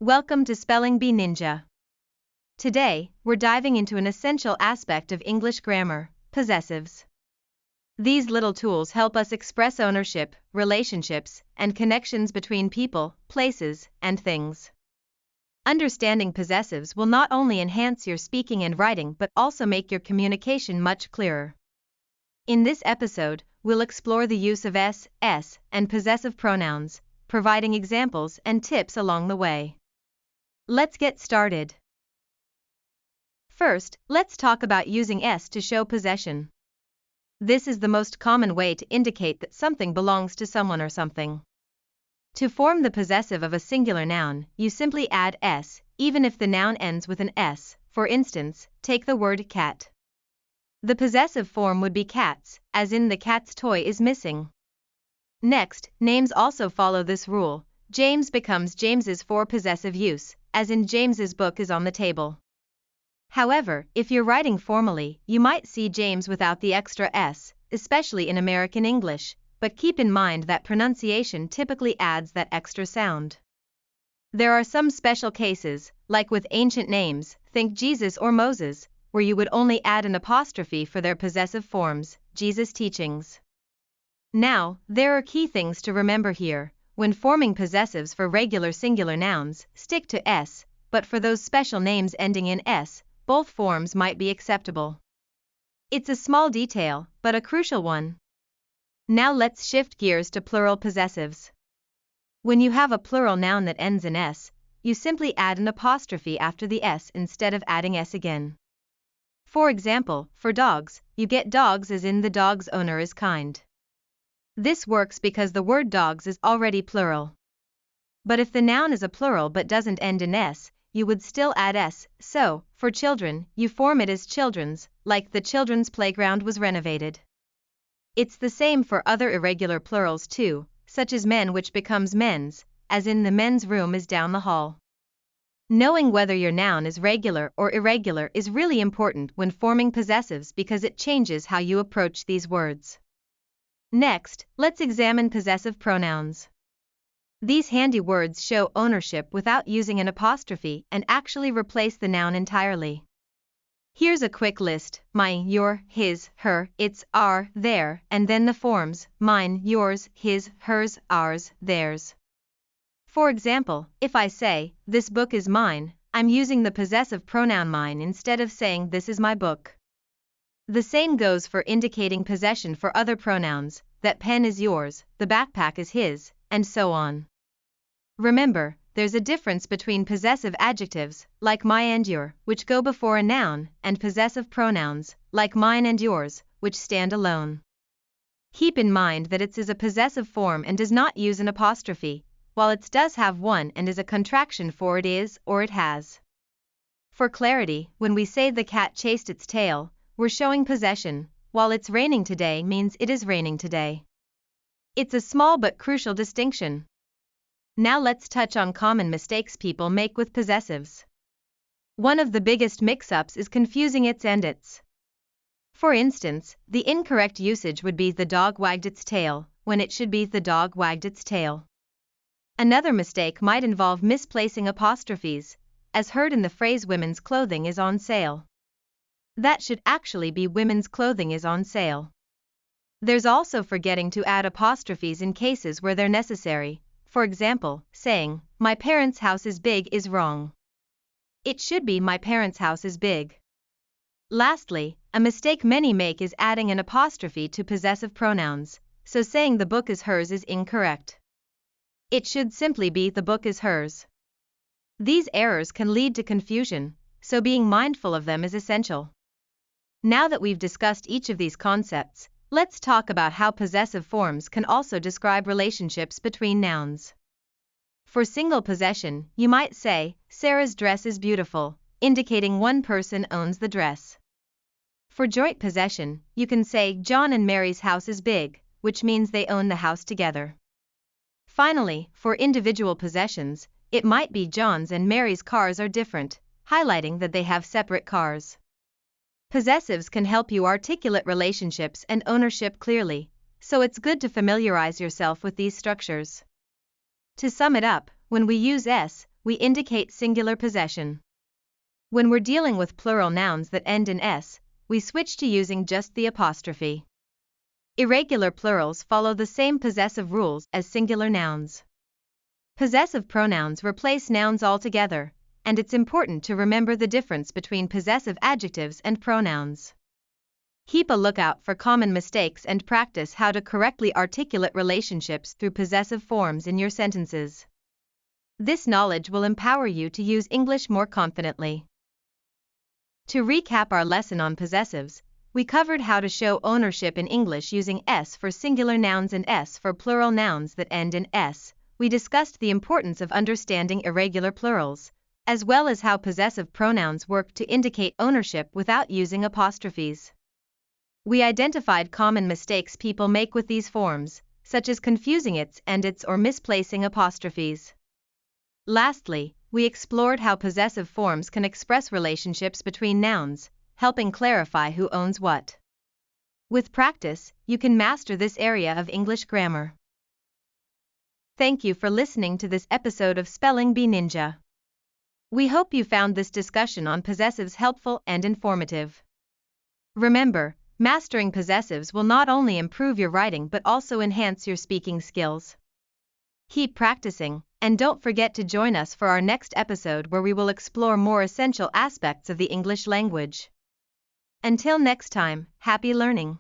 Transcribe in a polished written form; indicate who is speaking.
Speaker 1: Welcome to Spelling Bee Ninja. Today, we're diving into an essential aspect of English grammar, possessives. These little tools help us express ownership, relationships, and connections between people, places, and things. Understanding possessives will not only enhance your speaking and writing but also make your communication much clearer. In this episode, we'll explore the use of s, and possessive pronouns, providing examples and tips along the way. Let's get started. First, let's talk about using s to show possession. This is the most common way to indicate that something belongs to someone or something. To form the possessive of a singular noun, you simply add s, even if the noun ends with an s. For instance, take the word cat. The possessive form would be cats, as in the cat's toy is missing. Next, names also follow this rule. James becomes James's for possessive use, as in James's book is on the table. However, if you're writing formally, you might see James without the extra s, especially in American English, but keep in mind that pronunciation typically adds that extra sound. There are some special cases, like with ancient names, think Jesus or Moses, where you would only add an apostrophe for their possessive forms, Jesus' teachings. Now, there are key things to remember here. When forming possessives for regular singular nouns, stick to s, but for those special names ending in s, both forms might be acceptable. It's a small detail, but a crucial one. Now let's shift gears to plural possessives. When you have a plural noun that ends in s, you simply add an apostrophe after the s instead of adding s again. For example, for dogs, you get dogs as in the dog's owner is kind. This works because the word dogs is already plural. But if the noun is a plural but doesn't end in s, you would still add s, so, for children, you form it as children's, like the children's playground was renovated. It's the same for other irregular plurals too, such as men, which becomes men's, as in the men's room is down the hall. Knowing whether your noun is regular or irregular is really important when forming possessives because it changes how you approach these words. Next, let's examine possessive pronouns. These handy words show ownership without using an apostrophe and actually replace the noun entirely. Here's a quick list: mine, your, his, her, its, our, their, and then the forms mine, yours, his, hers, ours, theirs. For example, if I say, this book is mine, I'm using the possessive pronoun mine instead of saying this is my book. The same goes for indicating possession for other pronouns, that pen is yours, the backpack is his, and so on. Remember, there's a difference between possessive adjectives, like my and your, which go before a noun, and possessive pronouns, like mine and yours, which stand alone. Keep in mind that its is a possessive form and does not use an apostrophe, while its does have one and is a contraction for it is or it has. For clarity, when we say the cat chased its tail, we're showing possession, while it's raining today means it is raining today. It's a small but crucial distinction. Now let's touch on common mistakes people make with possessives. One of the biggest mix-ups is confusing its and its. For instance, the incorrect usage would be the dog wagged its tail, when it should be the dog wagged its tail. Another mistake might involve misplacing apostrophes, as heard in the phrase women's clothing is on sale. That should actually be women's clothing is on sale. There's also forgetting to add apostrophes in cases where they're necessary. For example, saying, my parents' house is big is wrong. It should be my parents' house is big. Lastly, a mistake many make is adding an apostrophe to possessive pronouns, so saying the book is hers is incorrect. It should simply be the book is hers. These errors can lead to confusion, so being mindful of them is essential. Now that we've discussed each of these concepts, let's talk about how possessive forms can also describe relationships between nouns. For single possession, you might say, Sarah's dress is beautiful, indicating one person owns the dress. For joint possession, you can say, John and Mary's house is big, which means they own the house together. Finally, for individual possessions, it might be John's and Mary's cars are different, highlighting that they have separate cars. Possessives can help you articulate relationships and ownership clearly, so it's good to familiarize yourself with these structures. To sum it up, when we use s, we indicate singular possession. When we're dealing with plural nouns that end in s, we switch to using just the apostrophe. Irregular plurals follow the same possessive rules as singular nouns. Possessive pronouns replace nouns altogether, and it's important to remember the difference between possessive adjectives and pronouns. Keep a lookout for common mistakes and practice how to correctly articulate relationships through possessive forms in your sentences. This knowledge will empower you to use English more confidently. To recap our lesson on possessives, we covered how to show ownership in English using s for singular nouns and s for plural nouns that end in s. We discussed the importance of understanding irregular plurals, as well as how possessive pronouns work to indicate ownership without using apostrophes. We identified common mistakes people make with these forms, such as confusing its and its or misplacing apostrophes. Lastly, we explored how possessive forms can express relationships between nouns, helping clarify who owns what. With practice, you can master this area of English grammar. Thank you for listening to this episode of Spelling Bee Ninja. We hope you found this discussion on possessives helpful and informative. Remember, mastering possessives will not only improve your writing but also enhance your speaking skills. Keep practicing, and don't forget to join us for our next episode where we will explore more essential aspects of the English language. Until next time, happy learning!